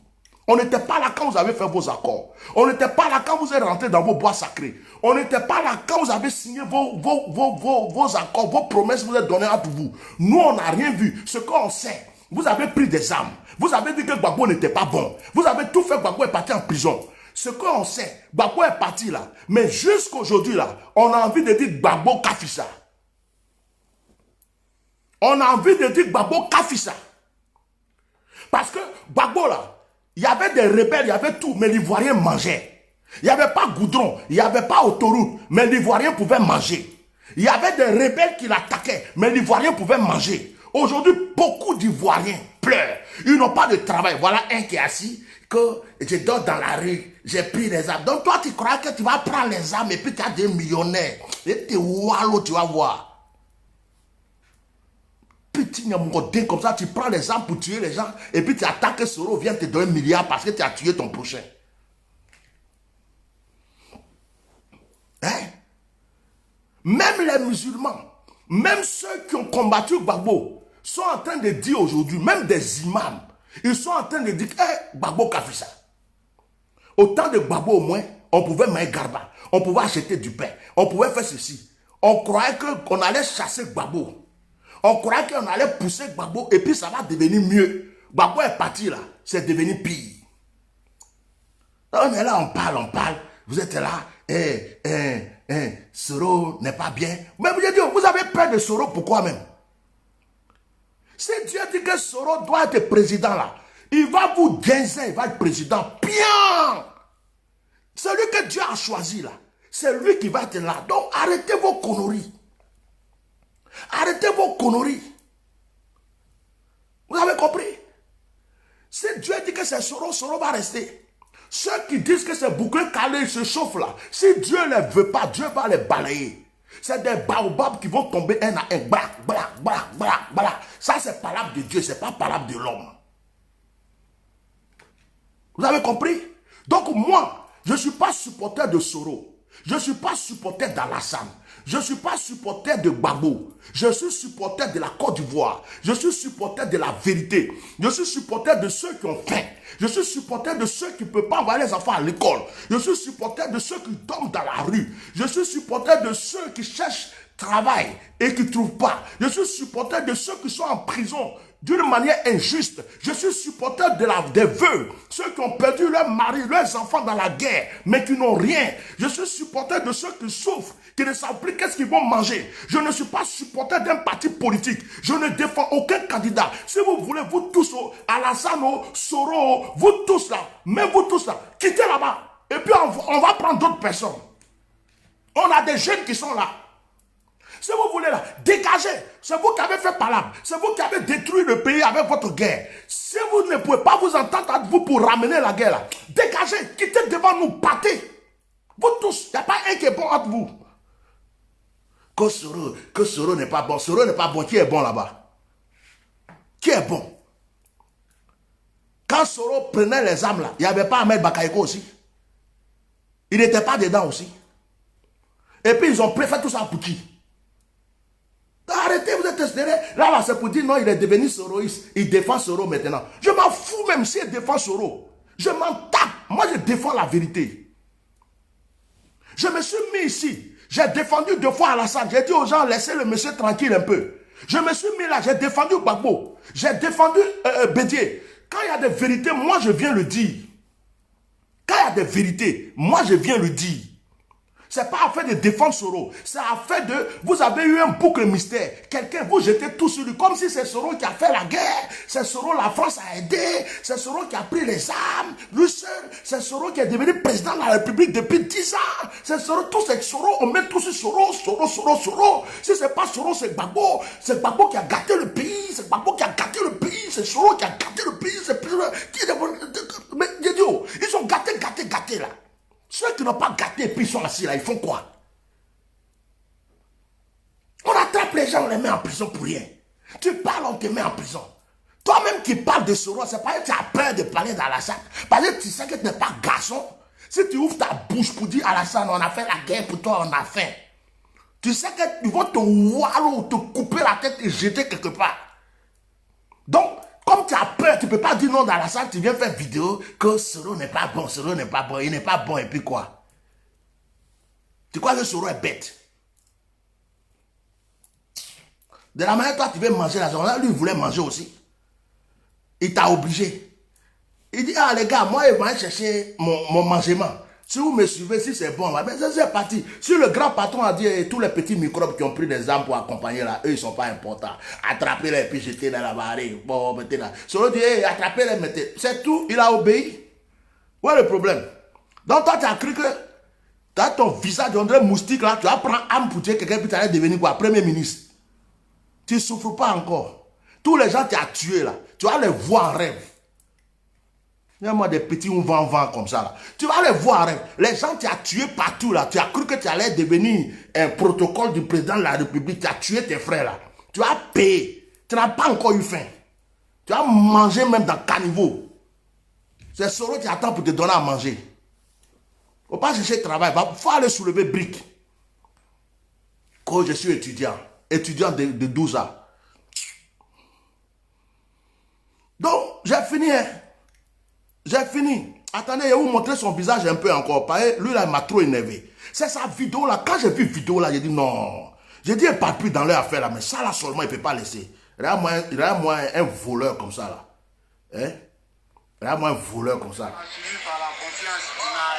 On n'était pas là quand vous avez fait vos accords. On n'était pas là quand vous êtes rentrés dans vos bois sacrés. On n'était pas là quand vous avez signé vos accords, vos promesses que vous êtes données entre vous. Nous, on n'a rien vu. Ce qu'on sait, vous avez pris des armes. Vous avez dit que Gbagbo n'était pas bon. Vous avez tout fait, Gbagbo est parti en prison. Ce qu'on sait, Gbagbo est parti là. Mais jusqu'aujourd'hui là, on a envie de dire Gbagbo Kafissa. On a envie de dire Gbagbo Kafissa. Parce que Gbagbo là, il y avait des rebelles, il y avait tout, mais l'Ivoirien mangeait. Il n'y avait pas goudron, il n'y avait pas autoroute, mais l'Ivoirien pouvait manger. Il y avait des rebelles qui l'attaquaient, mais l'Ivoirien pouvait manger. Aujourd'hui, beaucoup d'Ivoiriens pleurent. Ils n'ont pas de travail. Voilà un qui est assis, que je dors dans la rue, j'ai pris les armes. Donc toi, tu crois que tu vas prendre les armes et puis tu as des millionnaires. Et tu es wallo, tu vas voir. Petit nyamgodin comme ça, tu prends les armes pour tuer les gens et puis tu attaques que Soro vient te donner 1 milliard parce que tu as tué ton prochain. Hein? Même les musulmans, même ceux qui ont combattu Gbagbo sont en train de dire aujourd'hui, même des imams, ils sont en train de dire, Gbagbo Kafissa. Au temps de Gbagbo au moins, on pouvait manger garba, on pouvait acheter du pain, on pouvait faire ceci. On croyait qu'on allait chasser Gbagbo. On croyait qu'on allait pousser Gbagbo et puis ça va devenir mieux. Gbagbo est parti là, c'est devenu pire. On est là, on parle. Vous êtes là, Soro n'est pas bien. Mais vous avez peur de Soro, pourquoi même? Si Dieu dit que Soro doit être président là, il va vous gazer, il va être président. Bien! Celui que Dieu a choisi là, c'est lui qui va être là. Donc arrêtez vos conneries. Arrêtez vos conneries. Vous avez compris? Si Dieu dit que c'est Soro, Soro va rester. Ceux qui disent que c'est bouclé calé, ils se chauffent là. Si Dieu ne les veut pas, Dieu va les balayer. C'est des baobabs qui vont tomber un à un. Bla. Ça, c'est parole de Dieu, c'est pas parole de l'homme. Vous avez compris? Donc moi, je ne suis pas supporter de Soro. Je ne suis pas supporter d'Alassane. Je ne suis pas supporter de Gbagbo. Je suis supporter de la Côte d'Ivoire. Je suis supporter de la vérité. Je suis supporter de ceux qui ont faim. Je suis supporter de ceux qui ne peuvent pas envoyer les enfants à l'école. Je suis supporter de ceux qui dorment dans la rue. Je suis supporter de ceux qui cherchent travail et qui ne trouvent pas. Je suis supporter de ceux qui sont en prison d'une manière injuste. Je suis supporter des veuves, ceux qui ont perdu leur mari, leurs enfants dans la guerre, mais qui n'ont rien. Je suis supporter de ceux qui souffrent, qui ne savent plus qu'est-ce qu'ils vont manger. Je ne suis pas supporter d'un parti politique. Je ne défends aucun candidat. Si vous voulez, vous tous, Alassane, Soro, vous tous là, même vous tous là, quittez là-bas. Et puis on va prendre d'autres personnes. On a des jeunes qui sont là. Si vous voulez là, dégagez. C'est vous qui avez fait palabre. C'est vous qui avez détruit le pays avec votre guerre. Si vous ne pouvez pas vous entendre entre vous pour ramener la guerre là, dégagez, quittez devant nous, partez. Vous tous, il n'y a pas un qui est bon entre vous. Que Soro n'est pas bon. Soro n'est pas bon. Qui est bon là-bas? qui est bon. Quand Soro prenait les armes là, il n'y avait pas Ahmed Bakayoko aussi. Il n'était pas dedans aussi. Et puis ils ont préféré tout ça pour qui? Arrêtez, vous êtes espérés. Là, c'est pour dire non, il est devenu soroïste. Il défend Soro maintenant. Je m'en fous même s'il défend Soro. Je m'en tape. Moi, je défends la vérité. Je me suis mis ici. J'ai défendu 2 fois Alassane. J'ai dit aux gens, laissez le monsieur tranquille un peu. Je me suis mis là, j'ai défendu Gbagbo. J'ai défendu Bédié. Quand il y a des vérités, moi, je viens le dire. Quand il y a des vérités, moi, je viens le dire. Ce n'est pas affaire de défendre Soro. C'est affaire de... Vous avez eu un boucle mystère. Quelqu'un vous jetez tout sur lui. Comme si c'est Soro qui a fait la guerre. C'est Soro, la France a aidé. C'est Soro qui a pris les armes. Lui seul. C'est Soro qui est devenu président de la République depuis 10 ans. C'est Soro. Tout c'est Soro. On met tout sur Soro. Soro. Si ce n'est pas Soro, c'est Gbagbo. C'est Gbagbo qui a gâté le pays. C'est Gbagbo qui a gâté le pays. C'est Soro qui a gâté le pays. Mais ils ont gâté là. Ceux qui n'ont pas gâté et puis ils sont assis là, ils font quoi? On attrape les gens, on les met en prison pour rien. Tu parles, on te met en prison. Toi-même qui parles de Soro, c'est pas que tu as peur de parler d'Alassane. Parce que tu sais que tu n'es pas garçon. Si tu ouvres ta bouche pour dire Alassane, on a fait la guerre pour toi, on a faim. Tu sais qu'ils vont te wallow, te couper la tête et jeter quelque part. Donc, comme tu as peur, tu ne peux pas dire non d'Alassane, tu viens faire vidéo que Soro n'est pas bon, il n'est pas bon, et puis quoi? Tu crois que Soro est bête? De la manière toi tu veux manger la zone, lui il voulait manger aussi. Il t'a obligé. Il dit, ah les gars, moi il va chercher mon mangement. Si vous me suivez, si c'est bon, ben, c'est parti. Si le grand patron a dit, tous les petits microbes qui ont pris des armes pour accompagner là, eux, ils ne sont pas importants. Attrapez-les et puis jetez dans la barrière. Bon, mettez là. Solo dit, hey, attrapez-les, mettez. C'est tout, il a obéi. Où est le problème? Donc toi, tu as cru que tu as ton visage, on dirait moustique là, tu vas prendre âme pour tuer quelqu'un, puis tu allais devenir quoi? Premier ministre. Tu ne souffres pas encore. Tous les gens que tu as tués là, tu vas les voir en rêve. Il y a moi des petits vent comme ça là. Tu vas les voir en rêve. Les gens que tu as tués partout là, tu as cru que tu allais devenir un protocole du président de la République. Tu as tué tes frères là. Tu as payé. Tu n'as pas encore eu faim. Tu as mangé même dans le caniveau. C'est Soro qui attend pour te donner à manger. Il ne faut pas chercher travail. Il faut aller soulever briques. Quand je suis étudiant de 12 ans. Donc, j'ai fini. Hein. J'ai fini. Attendez, il va vous montrer son visage un peu encore. Lui, là, il m'a trop énervé. C'est sa vidéo, là. Quand j'ai vu vidéo, là, j'ai dit non. J'ai dit, il ne parle plus dans leur affaire, là. Mais ça, là, seulement, il ne peut pas laisser. Regarde-moi un voleur comme ça, là. Hein? Regarde-moi un voleur comme ça.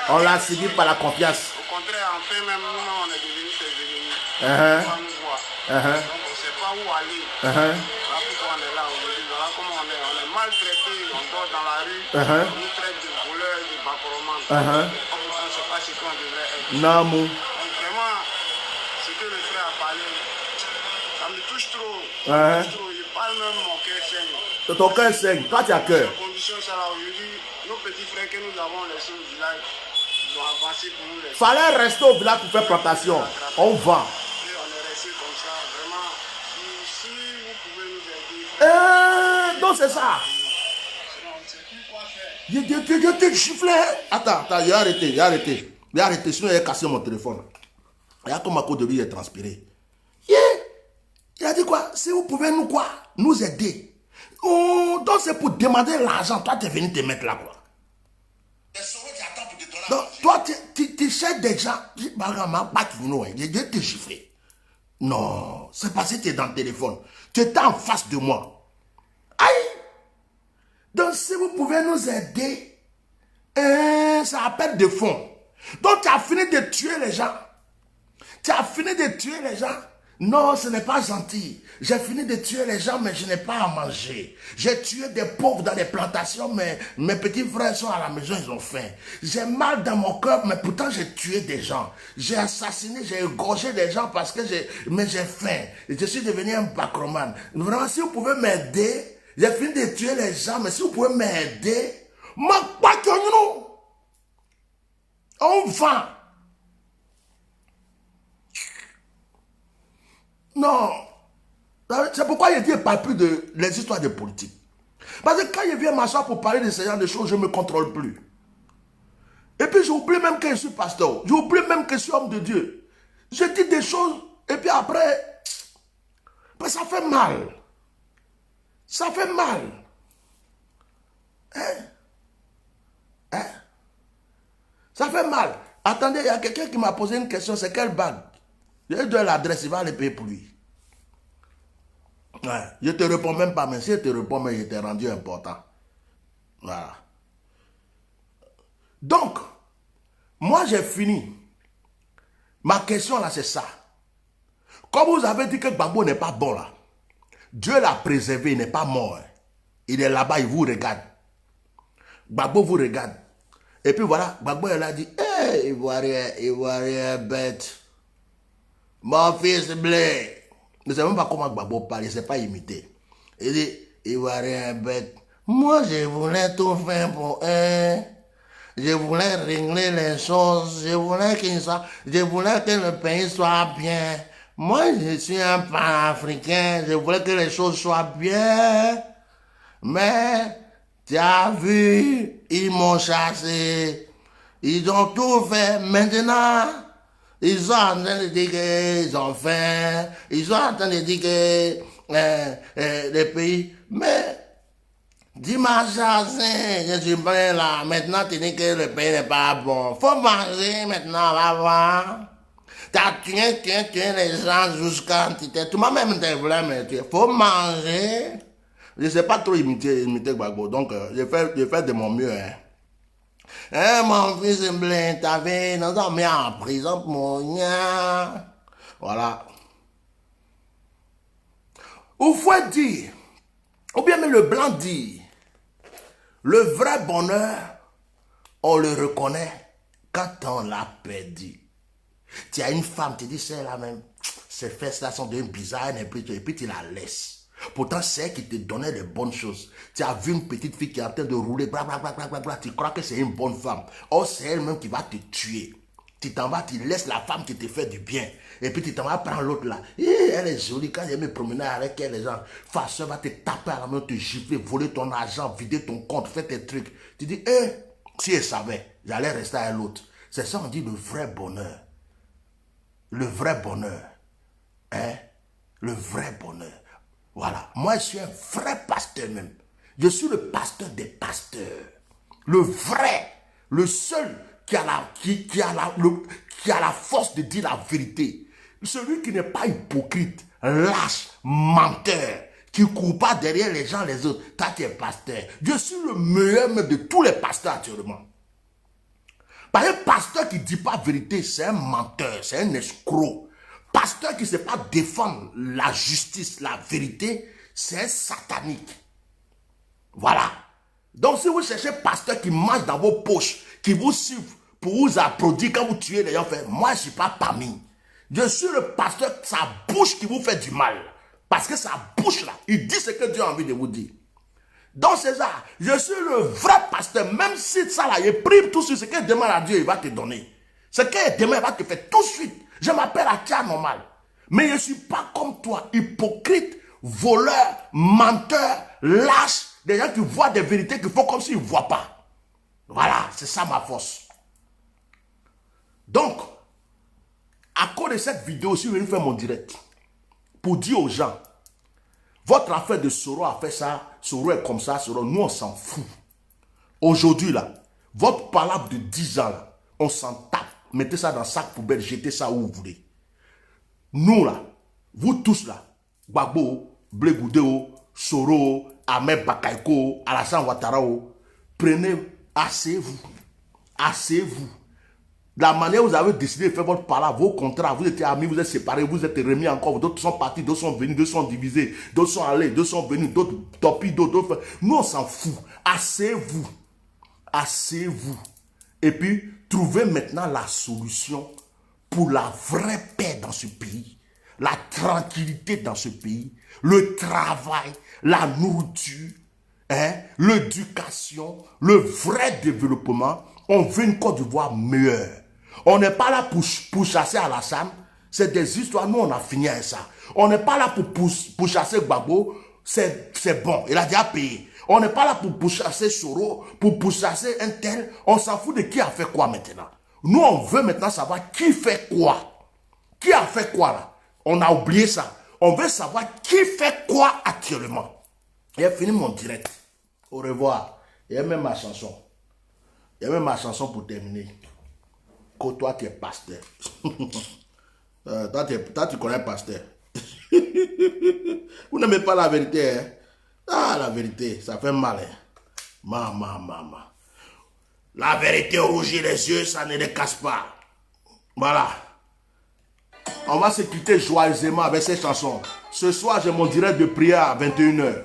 On l'a suivi par la confiance. Au contraire, en fait, même nous, on est devenus ses ennemis. On va nous voir. Donc, on ne sait pas où aller. Voilà pourquoi on est là aujourd'hui. Voilà comment on est maltraité. On dort dans la rue. On nous traite de voleurs, de bacoromanes. On ne sait pas ce qu'on devrait être. Non, donc, vraiment, ce que le frère a parlé, ça me touche trop. Je parle même, mon cœur saigne. Ton cœur saigne. Toi, tu as cœur. En condition, ça là, aujourd'hui, nos petits frères que nous avons laissés au village, ils ont avancé pour nous laisser. Fallait rester au village pour faire plantation. On vend. Et on est resté comme ça, vraiment. Si vous pouvez nous aider. Donc c'est ça. Sinon, on ne sait plus quoi faire. Je te giflé. Attends, il a arrêté. Sinon, il a cassé mon téléphone. Regarde comme à cause de lui, il est transpiré. Il a dit quoi? Si vous pouvez nous aider. Donc c'est pour demander l'argent. Toi, tu es venu te mettre là, quoi. Donc, toi, tu cherches des gens. Je te giflé. Non, c'est parce que tu es dans le téléphone. Tu étais en face de moi. Aïe! Donc, si vous pouvez nous aider, ça appelle des fonds. Donc, tu as fini de tuer les gens. Non, ce n'est pas gentil. J'ai fini de tuer les gens, mais je n'ai pas à manger. J'ai tué des pauvres dans les plantations, mais mes petits frères sont à la maison, ils ont faim. J'ai mal dans mon cœur, mais pourtant j'ai tué des gens. J'ai assassiné, j'ai égorgé des gens parce que j'ai faim. Je suis devenu un bacroman. Vraiment, si vous pouvez m'aider, j'ai fini de tuer les gens, mais si vous pouvez m'aider, on va. Non. C'est pourquoi je dis pas plus de les histoires de politique. Parce que quand je viens m'asseoir pour parler de ce genre de choses, je ne me contrôle plus. Et puis j'oublie même que je suis pasteur. J'oublie même que je suis homme de Dieu. Je dis des choses et puis après, ben ça fait mal. Ça fait mal. Ça fait mal. Attendez, il y a quelqu'un qui m'a posé une question, c'est quelle bague? Je lui donne l'adresse, il va le payer pour lui. Ouais, je te réponds même pas, mais si je te réponds, mais je t'ai rendu important. Voilà. Donc, moi j'ai fini. Ma question là, c'est ça. Comme vous avez dit que Gbagbo n'est pas bon là, Dieu l'a préservé, il n'est pas mort. Hein. Il est là-bas, il vous regarde. Gbagbo vous regarde. Et puis voilà, Gbagbo il a dit, hé, Ivoirien bête. Mon fils blé. Je ne sais même pas comment Gbagbo parle, il ne sait pas imiter. Il dit, Ivoirien bête. Moi, je voulais tout faire pour eux. Je voulais régler les choses. Je voulais que le pays soit bien. Moi, je suis un pan-africain. Je voulais que les choses soient bien. Mais, tu as vu, ils m'ont chassé. Ils ont tout fait. Maintenant, ils sont en train de dire qu'ils ont faim. Ils sont en train de dire que le pays... Mais, dis-moi chassé, je suis bien là. Maintenant, tu dis que le pays n'est pas bon. Faut manger maintenant, va voir. T'as tué les gens jusqu'à quantité. Tu m'as même voulu me tuer. Faut manger. Je ne sais pas trop imiter Gbagbo, donc je fais de mon mieux. Hein, mon fils blé, t'avais, nous avons mis en prison pour mon. Voilà. Ou faut dire, ou bien même le blanc dit, le vrai bonheur, on le reconnaît quand on l'a perdu. Tu as une femme, tu dis, c'est la même, ses fesses-là sont devenues bizarres, et puis tu la laisses. Pourtant, c'est elle qui te donnait les bonnes choses. Tu as vu une petite fille qui est en train de rouler, blablabla, tu crois que c'est une bonne femme. Or, c'est elle-même qui va te tuer. Tu t'en vas, tu laisses la femme qui te fait du bien. Et puis tu t'en vas prendre l'autre là. Elle est jolie, quand je me promener avec elle, les gens, farceur va te taper à la main, te gifler, voler ton argent, vider ton compte, faire tes trucs. Tu dis, si elle savait, j'allais rester à l'autre. C'est ça, on dit le vrai bonheur. Le vrai bonheur. Hein? Le vrai bonheur. Voilà. Moi, je suis un vrai pasteur même. Je suis le pasteur des pasteurs. Le vrai. Le seul qui a la force de dire la vérité. Celui qui n'est pas hypocrite, lâche, menteur, qui ne court pas derrière les gens, les autres. Toi, tu es pasteur. Je suis le meilleur même de tous les pasteurs actuellement. Parce qu'un pasteur qui ne dit pas la vérité, c'est un menteur, c'est un escroc. Pasteur qui ne sait pas défendre la justice, la vérité, c'est un satanique. Voilà. Donc si vous cherchez un pasteur qui marche dans vos poches, qui vous suit pour vous applaudir quand vous tuez les gens, moi je ne suis pas parmi. Je suis le pasteur, sa bouche qui vous fait du mal. Parce que sa bouche là, il dit ce que Dieu a envie de vous dire. Donc c'est ça, je suis le vrai pasteur, même si ça là, il prie tout sur ce que demande à Dieu, il va te donner. Ce que demande, il va te faire tout de suite. Je m'appelle Atia normal. Mais je ne suis pas comme toi, hypocrite, voleur, menteur, lâche, des gens qui voient des vérités qui font comme s'ils ne voient pas. Voilà, c'est ça ma force. Donc, à cause de cette vidéo, si je vais faire mon direct, pour dire aux gens, votre affaire de Soro a fait ça, Soro est comme ça, Soro, nous on s'en fout. Aujourd'hui là, votre palabre de 10 ans là, on s'en tape. Mettez ça dans le sac poubelle, jetez ça où vous voulez. Nous là, vous tous là, Gbagbo, Blé Goudéo, Soro, Ahmed Bakaïko, Alassane Ouattara, prenez, asseyez-vous. Asseyez-vous. La manière où vous avez décidé de faire votre palabre, vos contrats, vous étiez amis, vous êtes séparés, vous êtes remis encore, d'autres sont partis, d'autres sont venus, d'autres sont divisés, d'autres sont allés, d'autres sont venus, d'autres topis, d'autres. Nous on s'en fout. Asseyez-vous. Asseyez-vous. Et puis, trouvez maintenant la solution pour la vraie paix dans ce pays, la tranquillité dans ce pays, le travail, la nourriture, l'éducation, le vrai développement. On veut une Côte d'Ivoire meilleure. On n'est pas là pour chasser Alassane. C'est des histoires. Nous, on a fini avec ça. On n'est pas là pour chasser Gbagbo. C'est bon. Il a déjà payé. On n'est pas là pour chasser Soro, pour chasser un tel. On s'en fout de qui a fait quoi maintenant. Nous, on veut maintenant savoir qui fait quoi. Qui a fait quoi là? On a oublié ça. On veut savoir qui fait quoi actuellement. J'ai fini mon direct. Au revoir. Il y a même ma chanson. Il y a même ma chanson pour terminer. Que toi, tu es pasteur. Toi, tu connais pasteur. Vous n'aimez pas la vérité, hein? Ah, la vérité, ça fait mal, hein? Maman. La vérité rougit les yeux, ça ne les casse pas. Voilà. On va se quitter joyeusement avec cette chanson. Ce soir, j'ai mon direct de prière à 21h.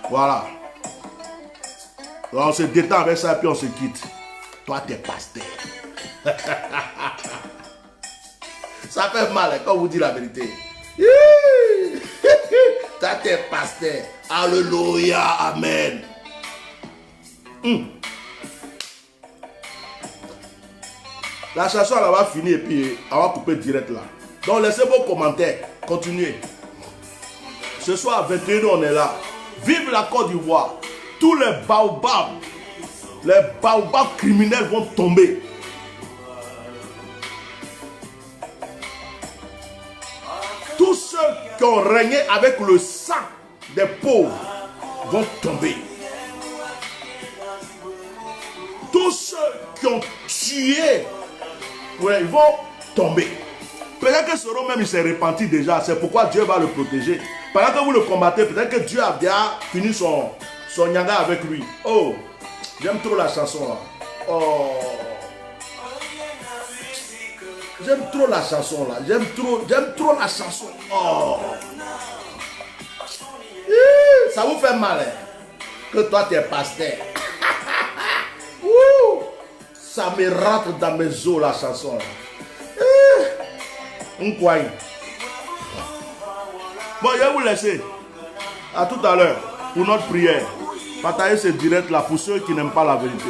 Voilà. On se détend avec ça et puis on se quitte. Toi, t'es pasteur. Ça fait mal, hein, quand on vous dit la vérité. Toi, t'es pasteur. Alléluia, amen. La chanson, elle va finir et puis on va couper direct là. Donc, laissez vos commentaires. Continuez. Ce soir, à 21h, on est là. Vive la Côte d'Ivoire. Tous les baobabs criminels vont tomber. Tous ceux qui ont régné avec le sang des pauvres vont tomber. Tous ceux qui ont tué, ouais, ils vont tomber. Peut-être que Soro même il s'est repenti déjà. C'est pourquoi Dieu va le protéger. Pendant que vous le combattez, peut-être que Dieu a bien fini son nyaga avec lui. Oh, j'aime trop la chanson là. Oh, j'aime trop la chanson là. J'aime trop la chanson. Oh, ça vous fait mal, hein? Que toi tu es pasteur. Ça me rentre dans mes os la chanson là. Bon, je vais vous laisser. À tout à l'heure pour notre prière. Partagez ce direct là pour ceux qui n'aiment pas la vérité.